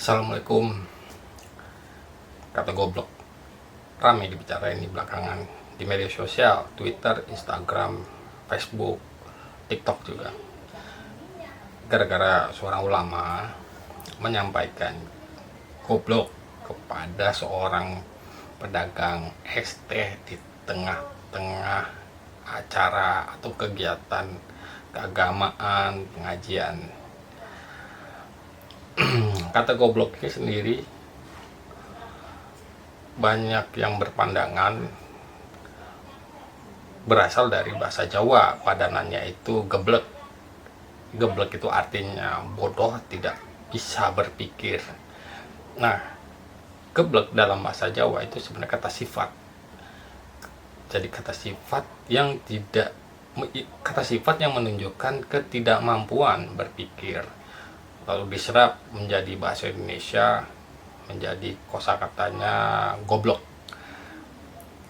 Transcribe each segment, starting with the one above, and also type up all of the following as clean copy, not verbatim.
Assalamualaikum. Kata goblok ramai dibicarain di belakangan di media sosial, Twitter, Instagram, Facebook, TikTok juga. Gara-gara seorang ulama menyampaikan goblok kepada seorang pedagang es teh di tengah-tengah acara atau kegiatan keagamaan, pengajian. Kata goblok ini sendiri banyak yang berpandangan berasal dari bahasa Jawa, padanannya itu geblek. Geblek itu artinya bodoh, tidak bisa berpikir. Nah, geblek dalam bahasa Jawa itu sebenarnya kata sifat. Jadi kata sifat yang menunjukkan ketidakmampuan berpikir, lalu diserap menjadi bahasa Indonesia, menjadi kosakatanya goblok.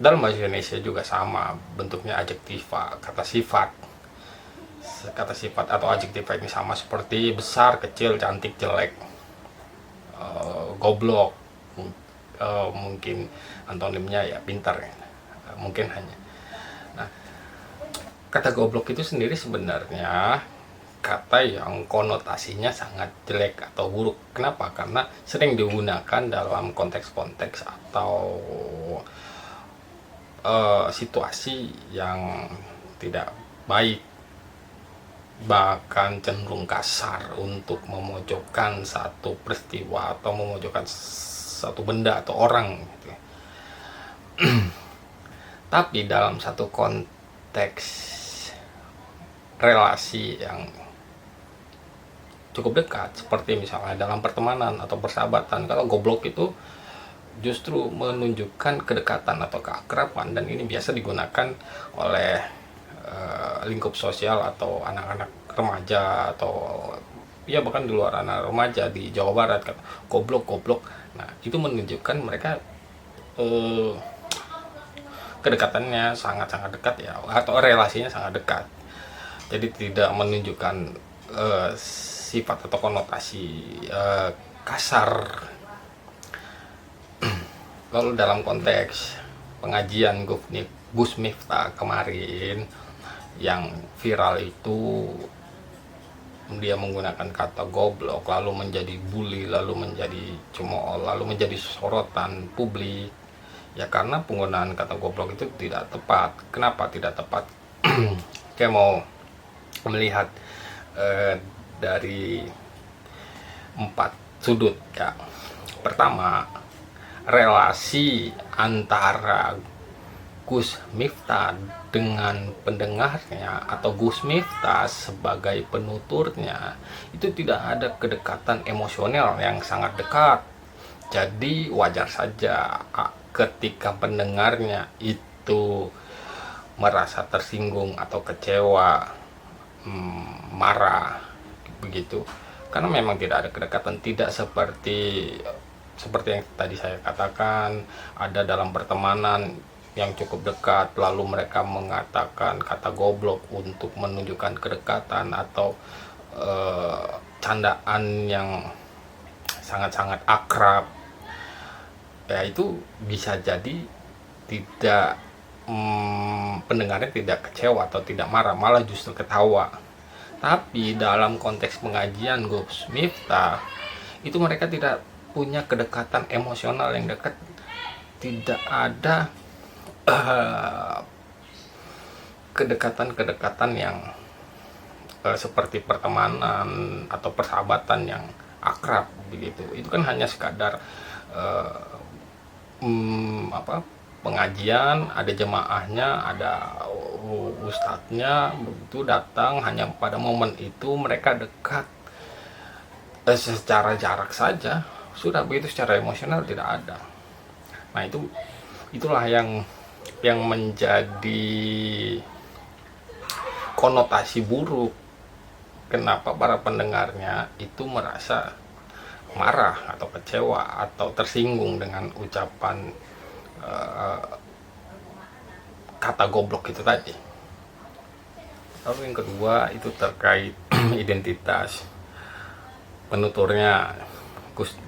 Dalam bahasa Indonesia juga sama, bentuknya adjektiva, kata sifat. Kata sifat atau adjektiva ini sama seperti besar, kecil, cantik, jelek, goblok, mungkin antonimnya ya pintar, mungkin hanya. Nah, kata goblok itu sendiri sebenarnya kata yang konotasinya sangat jelek atau buruk. Kenapa? Karena sering digunakan dalam konteks-konteks atau situasi yang tidak baik, bahkan cenderung kasar untuk memojokkan satu peristiwa atau memojokkan satu benda atau orang gitu. Tapi dalam satu konteks relasi yang cukup dekat, seperti misalnya dalam pertemanan atau persahabatan, kalau goblok itu justru menunjukkan kedekatan atau keakraban, dan ini biasa digunakan oleh lingkup sosial atau anak-anak remaja atau ya bahkan di luar anak remaja di Jawa Barat, kan goblok. Nah, itu menunjukkan mereka kedekatannya sangat-sangat dekat ya, atau relasinya sangat dekat. Jadi tidak menunjukkan sifat atau konotasi kasar. Lalu dalam konteks pengajian Gus Miftah kemarin yang viral itu, dia menggunakan kata goblok, lalu menjadi bully, lalu menjadi cemooh, lalu menjadi sorotan publik. Ya karena penggunaan kata goblok itu tidak tepat. Kenapa tidak tepat? Kayak mau melihat dari 4 sudut ya. Pertama, relasi antara Gus Miftah dengan pendengarnya atau Gus Miftah sebagai penuturnya itu tidak ada kedekatan emosional yang sangat dekat. Jadi wajar saja ketika pendengarnya itu merasa tersinggung atau kecewa, marah begitu, karena memang tidak ada kedekatan. Tidak seperti yang tadi saya katakan, ada dalam pertemanan yang cukup dekat lalu mereka mengatakan kata goblok untuk menunjukkan kedekatan atau candaan yang sangat-sangat akrab. Ya itu bisa jadi tidak pendengarnya tidak kecewa atau tidak marah, malah justru ketawa. Tapi dalam konteks pengajian Gus Miftah itu mereka tidak punya kedekatan emosional yang dekat, tidak ada kedekatan yang seperti pertemanan atau persahabatan yang akrab begitu. Itu kan hanya sekadar pengajian, ada jemaahnya, ada ustadznya begitu datang, hanya pada momen itu mereka dekat secara jarak saja, sudah begitu. Secara emosional tidak ada. Nah, itulah yang menjadi konotasi buruk. Kenapa para pendengarnya itu merasa marah atau kecewa atau tersinggung dengan ucapan kata goblok itu tadi. Lalu yang kedua itu terkait identitas penuturnya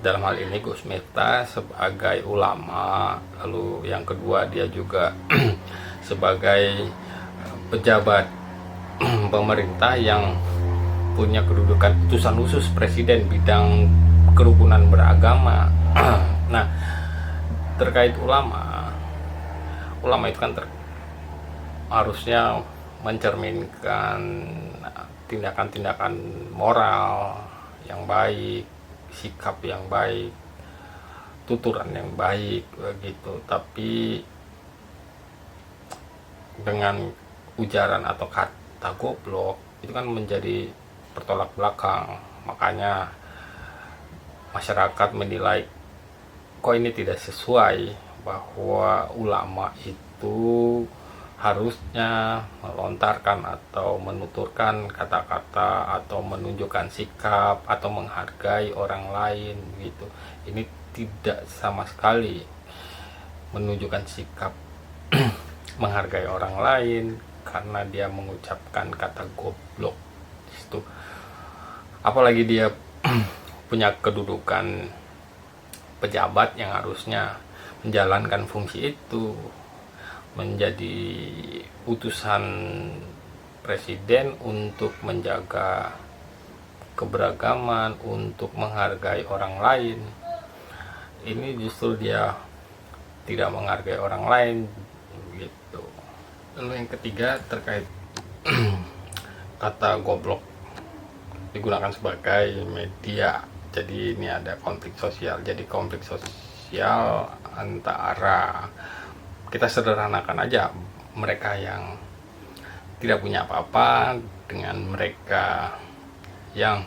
dalam hal ini Gus Miftah sebagai ulama, lalu yang kedua dia juga sebagai pejabat pemerintah yang punya kedudukan utusan khusus presiden bidang kerukunan beragama. Nah, terkait ulama itu kan harusnya mencerminkan tindakan-tindakan moral yang baik, sikap yang baik, tuturan yang baik begitu. Tapi dengan ujaran atau kata goblok itu kan menjadi bertolak belakang. Makanya masyarakat menilai kok ini tidak sesuai, bahwa ulama itu harusnya melontarkan atau menuturkan kata-kata atau menunjukkan sikap atau menghargai orang lain gitu. Ini tidak sama sekali menunjukkan sikap menghargai orang lain karena dia mengucapkan kata goblok itu. Apalagi dia punya kedudukan pejabat yang harusnya menjalankan fungsi itu, menjadi utusan presiden untuk menjaga keberagaman, untuk menghargai orang lain. Ini justru dia tidak menghargai orang lain gitu. Lalu yang ketiga terkait kata goblok digunakan sebagai media. Jadi ini ada konflik sosial. Jadi konflik sosial antara, kita sederhanakan aja, mereka yang tidak punya apa-apa dengan mereka yang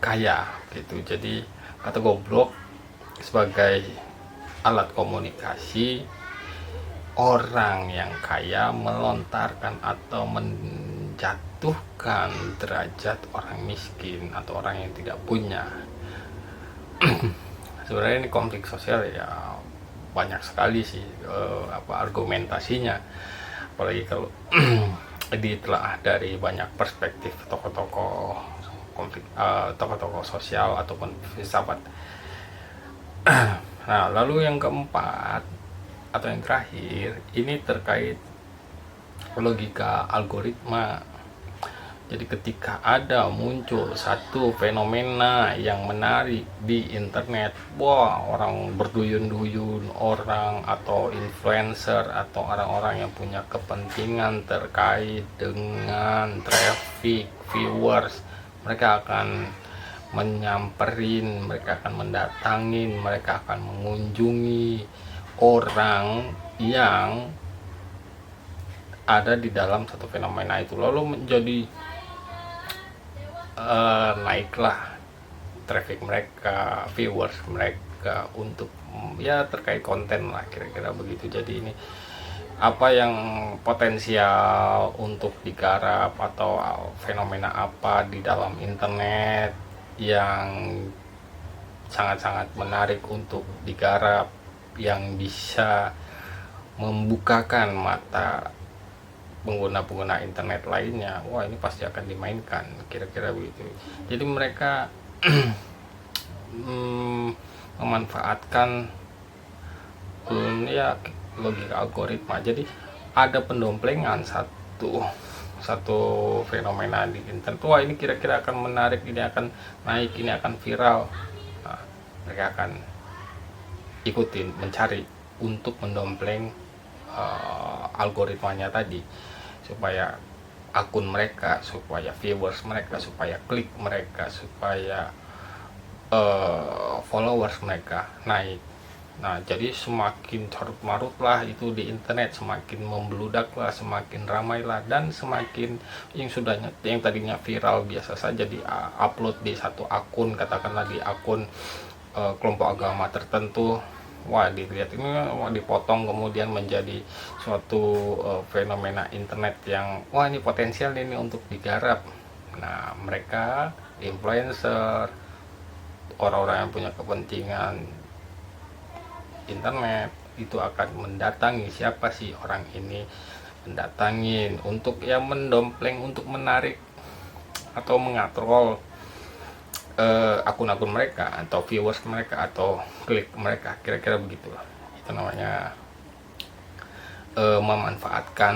kaya gitu. Jadi kata goblok sebagai alat komunikasi, orang yang kaya melontarkan atau menjatuhkan derajat orang miskin atau orang yang tidak punya. Sebenarnya ini konflik sosial ya banyak sekali sih argumentasinya, apalagi kalau ditelaah dari banyak perspektif tokoh-tokoh konflik, tokoh-tokoh sosial ataupun filsafat. Nah, lalu yang keempat atau yang terakhir ini terkait logika algoritma. Jadi ketika ada muncul satu fenomena yang menarik di internet, wah, orang berduyun-duyun, orang atau influencer atau orang-orang yang punya kepentingan terkait dengan traffic, viewers, mereka akan menyamperin, mereka akan mendatangin, mereka akan mengunjungi orang yang ada di dalam satu fenomena itu, lalu menjadi naiklah traffic mereka, viewers mereka untuk ya terkait konten lah, kira-kira begitu. Jadi ini apa yang potensial untuk digarap atau fenomena apa di dalam internet yang sangat-sangat menarik untuk digarap, yang bisa membukakan mata pengguna-pengguna internet lainnya, wah ini pasti akan dimainkan, kira-kira begitu. Jadi mereka memanfaatkan ya logika algoritma. Jadi ada pendomplengan satu fenomena di internet, wah ini kira-kira akan menarik, ini akan naik, ini akan viral. Nah, mereka akan ikutin, mencari untuk mendompleng algoritmanya tadi, supaya akun mereka, supaya viewers mereka, supaya klik mereka, supaya followers mereka naik. Nah, jadi semakin carut marut lah itu di internet, semakin membeludak lah, semakin ramai lah, dan semakin yang tadinya viral biasa saja di upload di satu akun, katakanlah di akun kelompok agama tertentu, wah dilihat ini, wah dipotong kemudian menjadi suatu fenomena internet yang wah ini potensial ini untuk digarap. Nah, mereka influencer, orang-orang yang punya kepentingan internet itu akan mendatangi siapa sih orang ini, mendatangin untuk ya mendompleng, untuk menarik atau mengatrol akun-akun mereka atau viewers mereka atau klik mereka, kira-kira begitu. Itu namanya memanfaatkan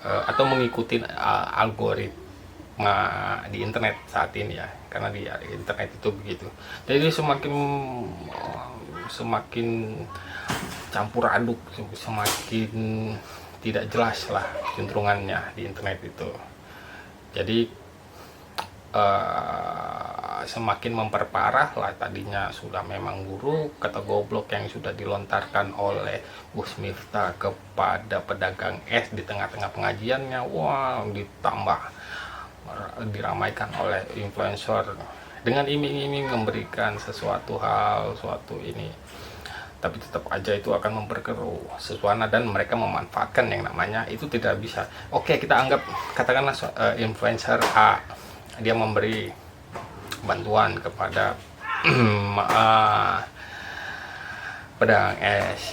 atau mengikuti algoritma di internet saat ini ya, karena di internet itu begitu. Jadi semakin campur aduk, semakin tidak jelas lah cenderungannya di internet itu. Jadi semakin memperparah lah. Tadinya sudah memang buruk, kata goblok yang sudah dilontarkan oleh Gus Miftah kepada pedagang es di tengah-tengah pengajiannya, wah, ditambah diramaikan oleh influencer dengan iming-iming memberikan sesuatu hal, suatu ini, tapi tetap aja itu akan memperkeruh suasana dan mereka memanfaatkan yang namanya itu tidak bisa. Oke, kita anggap katakanlah influencer A, dia memberi bantuan kepada pedagang es,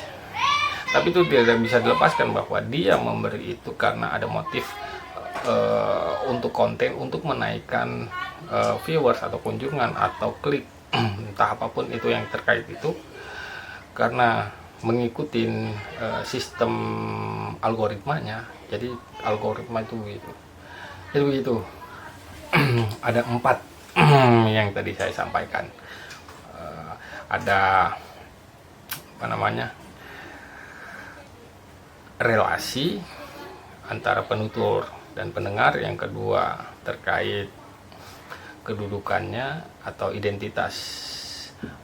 tapi itu tidak bisa dilepaskan bahwa dia memberi itu karena ada motif untuk konten, untuk menaikkan viewers atau kunjungan atau klik entah apapun itu yang terkait itu, karena mengikuti sistem algoritmanya. Jadi algoritma itu begitu. Jadi begitu. Ada 4 yang tadi saya sampaikan. Ada apa namanya, relasi antara penutur dan pendengar. Yang kedua terkait kedudukannya atau identitas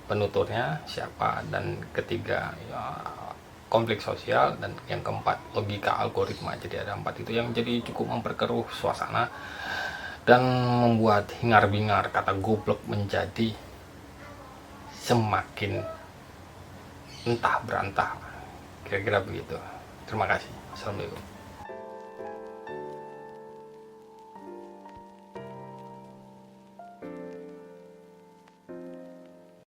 penuturnya siapa, dan ketiga ya, konflik sosial, dan yang keempat logika algoritma. Jadi ada 4 itu yang jadi cukup memperkeruh suasana dan membuat hingar-bingar kata goblok menjadi semakin entah berantah, kira-kira begitu. Terima kasih. Assalamualaikum.